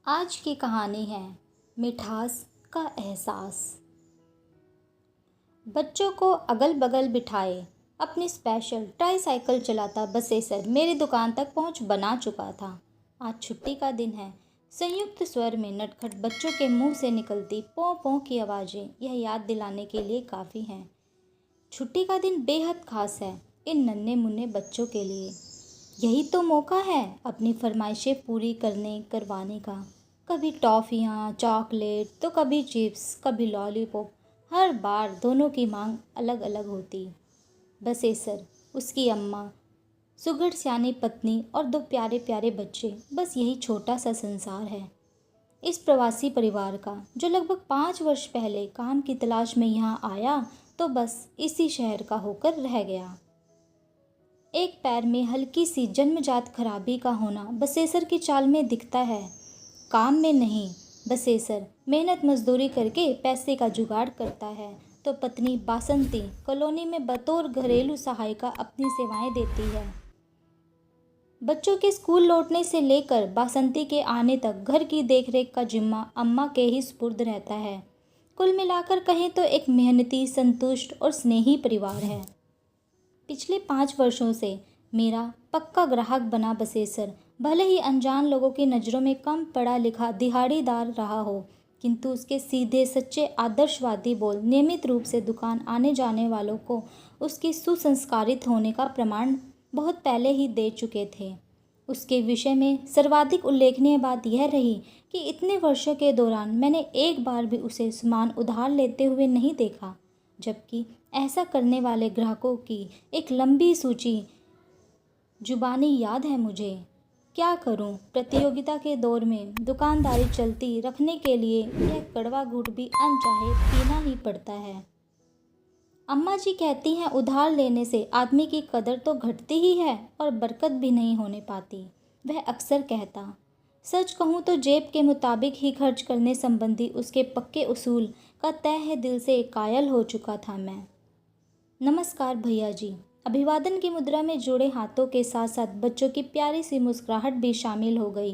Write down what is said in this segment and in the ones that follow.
आज की कहानी है मिठास का एहसास। बच्चों को अगल बगल बिठाए अपनी स्पेशल ट्राईसाइकिल चलाता बसेसर मेरी दुकान तक पहुंच बना चुका था। आज छुट्टी का दिन है। संयुक्त स्वर में नटखट बच्चों के मुंह से निकलती पों पों की आवाज़ें यह याद दिलाने के लिए काफ़ी हैं। छुट्टी का दिन बेहद खास है इन नन्हे मुन्ने बच्चों के लिए। यही तो मौका है अपनी फरमाइशें पूरी करवाने का। कभी टॉफ़ियाँ चॉकलेट तो कभी चिप्स कभी लॉलीपॉप। हर बार दोनों की मांग अलग अलग होती। बसेसर, उसकी अम्मा, सुघड़ सियानी पत्नी और दो प्यारे प्यारे बच्चे, बस यही छोटा सा संसार है इस प्रवासी परिवार का जो लगभग 5 वर्ष पहले काम की तलाश में यहाँ आया तो बस इसी शहर का होकर रह गया। एक पैर में हल्की सी जन्मजात खराबी का होना बसेसर की चाल में दिखता है। काम में नहीं, बसेसर मेहनत मजदूरी करके पैसे का जुगाड़ करता है तो पत्नी बासंती कॉलोनी में बतौर घरेलू सहायिका अपनी सेवाएं देती है। बच्चों के स्कूल लौटने से लेकर बासंती के आने तक घर की देखरेख का जिम्मा अम्मा के ही सुपुर्द रहता है। कुल मिलाकर कहें तो एक मेहनती, संतुष्ट और स्नेही परिवार है। पिछले 5 वर्षों से मेरा पक्का ग्राहक बना बसेसर भले ही अनजान लोगों की नज़रों में कम पढ़ा लिखा दिहाड़ीदार रहा हो, किंतु उसके सीधे सच्चे आदर्शवादी बोल नियमित रूप से दुकान आने जाने वालों को उसकी सुसंस्कारित होने का प्रमाण बहुत पहले ही दे चुके थे। उसके विषय में सर्वाधिक उल्लेखनीय बात यह रही कि इतने वर्षों के दौरान मैंने एक बार भी उसे सामान उधार लेते हुए नहीं देखा, जबकि ऐसा करने वाले ग्राहकों की एक लंबी सूची जुबानी याद है मुझे। क्या करूं, प्रतियोगिता के दौर में दुकानदारी चलती रखने के लिए यह कड़वा घूंट भी अनचाहे पीना ही पड़ता है। अम्मा जी कहती हैं उधार लेने से आदमी की कदर तो घटती ही है और बरकत भी नहीं होने पाती। वह अक्सर कहता। सच कहूँ तो जेब के मुताबिक ही खर्च करने संबंधी उसके पक्के उसूल का तहे दिल से कायल हो चुका था मैं। नमस्कार भैया जी। अभिवादन की मुद्रा में जुड़े हाथों के साथ साथ बच्चों की प्यारी सी मुस्कुराहट भी शामिल हो गई।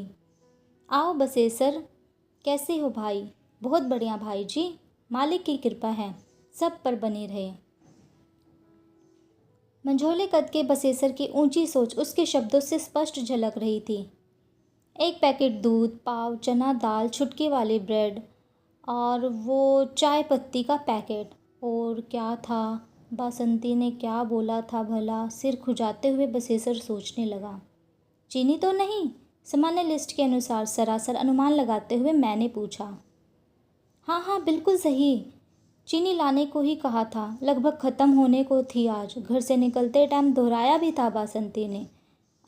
आओ बसेसर, कैसे हो भाई? बहुत बढ़िया भाई जी, मालिक की कृपा है, सब पर बनी रहे। मंझोले कद के बसेसर की ऊंची सोच उसके शब्दों से स्पष्ट झलक रही थी। एक पैकेट दूध, पाव, चना दाल, छुटकी वाली ब्रेड और वो चाय पत्ती का पैकेट। और क्या था, बासंती ने क्या बोला था भला? सिर खुजाते हुए बसेसर सोचने लगा। चीनी तो नहीं? सामान्य लिस्ट के अनुसार सरासर अनुमान लगाते हुए मैंने पूछा। हाँ हाँ बिल्कुल सही, चीनी लाने को ही कहा था, लगभग ख़त्म होने को थी आज। घर से निकलते टाइम दोहराया भी था बासंती ने।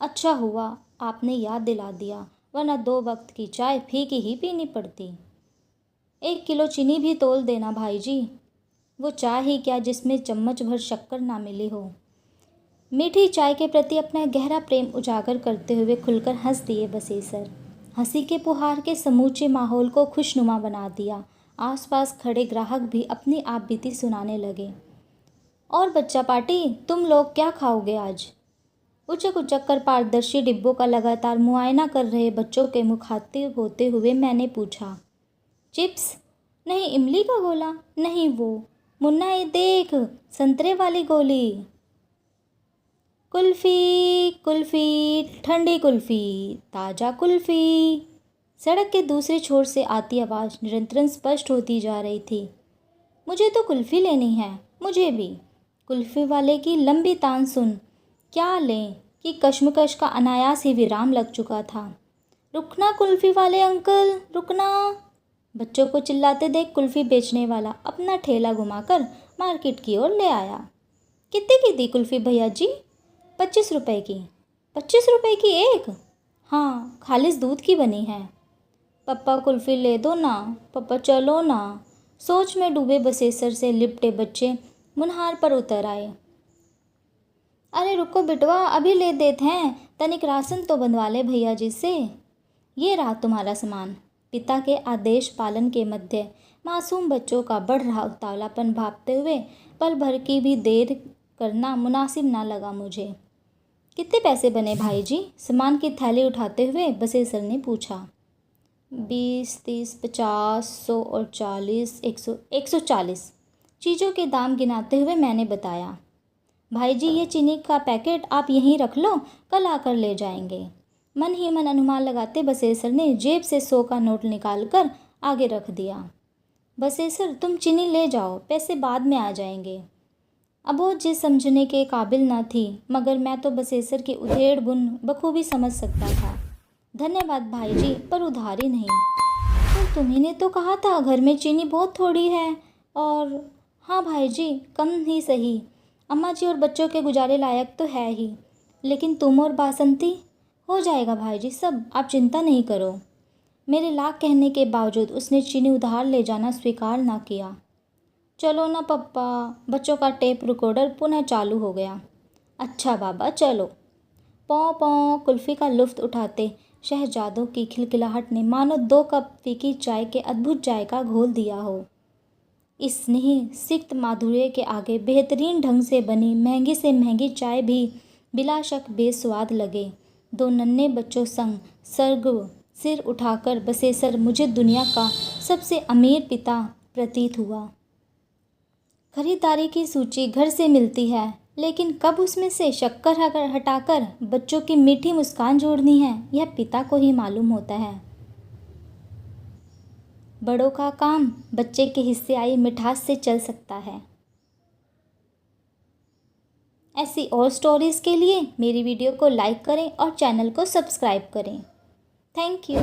अच्छा हुआ आपने याद दिला दिया, वरना 2 वक्त की चाय फीकी ही पीनी पड़ती। 1 किलो चीनी भी तोल देना भाई जी। वो चाय ही क्या जिसमें चम्मच भर शक्कर ना मिली हो। मीठी चाय के प्रति अपना गहरा प्रेम उजागर करते हुए खुलकर हंस दिए बसेसर। हंसी के फुहार के समूचे माहौल को खुशनुमा बना दिया। आसपास खड़े ग्राहक भी अपनी आप बीती सुनाने लगे। और बच्चा पार्टी, तुम लोग क्या खाओगे आज? उचक उचक कर पारदर्शी डिब्बों का लगातार मुआयना कर रहे बच्चों के मुखातिब होते हुए मैंने पूछा। चिप्स? नहीं इमली का गोला? नहीं वो मुन्ना ये देख, संतरे वाली गोली। कुल्फ़ी कुल्फ़ी, ठंडी कुल्फ़ी, ताज़ा कुल्फ़ी। सड़क के दूसरे छोर से आती आवाज़ निरंतर स्पष्ट होती जा रही थी। मुझे तो कुल्फ़ी लेनी है, मुझे भी। कुल्फ़ी वाले की लंबी तान सुन, क्या लें कि कश्मकश का अनायास ही विराम लग चुका था। रुकना कुल्फ़ी वाले अंकल, रुकना। बच्चों को चिल्लाते देख कुल्फ़ी बेचने वाला अपना ठेला घुमाकर मार्केट की ओर ले आया। कितने की दी कुल्फ़ी भैया जी? 25 रुपए की। 25 रुपए की एक? हाँ, खालिस दूध की बनी है। पप्पा कुल्फ़ी ले दो ना, पप्पा चलो ना। सोच में डूबे बसेसर से लिपटे बच्चे मुनहार पर उतर आए। अरे रुको बिटवा, अभी ले देते हैं, तनिक राशन तो बंधवा ले भैया जी से। ये रहा तुम्हारा सामान। पिता के आदेश पालन के मध्य मासूम बच्चों का बढ़ रहा उतावलापन भांपते हुए पल भर की भी देर करना मुनासिब ना लगा मुझे। कितने पैसे बने भाई जी? सामान की थैली उठाते हुए बसेसर ने पूछा। 20, 30, 50, 100 और 40, 100, 140 चीज़ों के दाम गिनाते हुए मैंने बताया। भाई जी, ये चीनी का पैकेट आप यहीं रख लो, कल आकर ले जाएंगे। मन ही मन अनुमान लगाते बसेसर ने जेब से 100 का नोट निकाल कर आगे रख दिया। बसेसर, तुम चीनी ले जाओ, पैसे बाद में आ जाएंगे। अब वो जिस समझने के काबिल न थी, मगर मैं तो बसेसर की उधेड़ बुन बखूबी समझ सकता था। धन्यवाद भाई जी, पर उधारी नहीं। पर तुम्ही ने तो कहा था घर में चीनी बहुत थोड़ी है। और हाँ भाई जी, कम ही सही। अम्मा जी और बच्चों के गुजारे लायक तो है ही, लेकिन तुम और बासंती? हो जाएगा भाई जी, सब आप चिंता नहीं करो। मेरे लाख कहने के बावजूद उसने चीनी उधार ले जाना स्वीकार ना किया। चलो ना पप्पा। बच्चों का टेप रिकॉर्डर पुनः चालू हो गया। अच्छा बाबा चलो। पौ पौ कुल्फ़ी का लुफ्त उठाते शहजादों की खिलखिलाहट ने मानो 2 कप फीकी चाय के अद्भुत जायका घोल दिया हो। इस स्नेही सिक्त माधुर्य के आगे बेहतरीन ढंग से बनी महंगी से महंगी चाय भी बिला शक बेस्वाद लगे। 2 नन्हे बच्चों संग सर्ग सिर उठाकर बसेसर मुझे दुनिया का सबसे अमीर पिता प्रतीत हुआ। खरीदारी की सूची घर से मिलती है, लेकिन कब उसमें से शक्कर हटाकर बच्चों की मीठी मुस्कान जोड़नी है, यह पिता को ही मालूम होता है। बड़ों का काम बच्चे के हिस्से आई मिठास से चल सकता है। ऐसी और स्टोरीज़ के लिए मेरी वीडियो को लाइक करें और चैनल को सब्सक्राइब करें। Thank you.